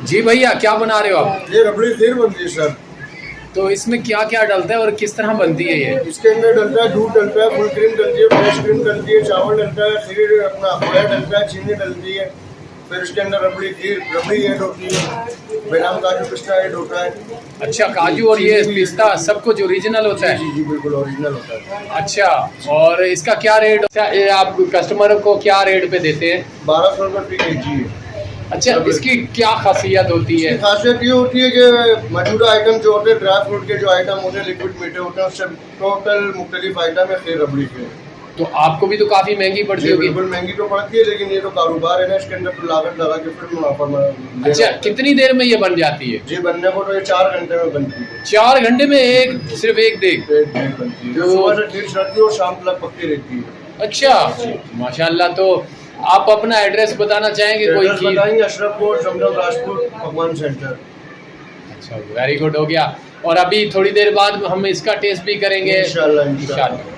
जी भैया, क्या बना रहे हो आप? ये रबड़ी खीर बनती है सर। तो इसमें क्या क्या डलता है और किस तरह बनती है ये? इसके अंदर डलता है दूध, डलता है फुल क्रीम, डलती है फ्रेश क्रीम, डलती है चावल, डलता है खीर, अपना खोया डलता है, चीनी डलती है। फिर इसके अंदर रबड़ी ऐड होती है, बादाम काजू पिस्ता ऐड होता है। अच्छा, काजू और ये पिस्ता सब कुछ ओरिजिनल होता है? जी जी बिल्कुल ओरिजिनल होता है। अच्छा, और इसका क्या रेट? अच्छा, ये आप कस्टमर को क्या रेट पे देते हैं? 1200 रुपये फी केजी है। अच्छा, इसकी क्या खासियत होती है? इसकी खासियत ये होती है कि मौजूदा आइटम जो होते हैं, ड्राई फ्रूट के जो आइटम होते हैं, लिक्विड मीठे होते हैं, उससे टोटल मुख्तलिफ आइटम है खीर रबड़ी के। तो आपको भी तो काफी महंगी पड़ती होगी। बिल्कुल महंगी तो पड़ती है, लेकिन ये तो कारोबार है ना, इसके अंदर तो लागत लगा के फिर मुनाफा। अच्छा, कितनी देर में ये बन जाती है? जी बनने को तो ये 4 घंटे में बनती है। 4 घंटे में सिर्फ एक देग? एक खीर बनती है, जो सुबह से खीर चढ़ती है और शाम तक पकती रहती है। अच्छा, माशाल्लाह। तो आप अपना एड्रेस बताना चाहेंगे? कोई एड्रेस खीर? बताएंगे, अशरफपुर, जमजम राजपूत पकवान सेंटर। अच्छा, वेरी गुड, हो गया। और अभी थोड़ी देर बाद हम इसका टेस्ट भी करेंगे इंशाल्लाह। इंशाल्लाह।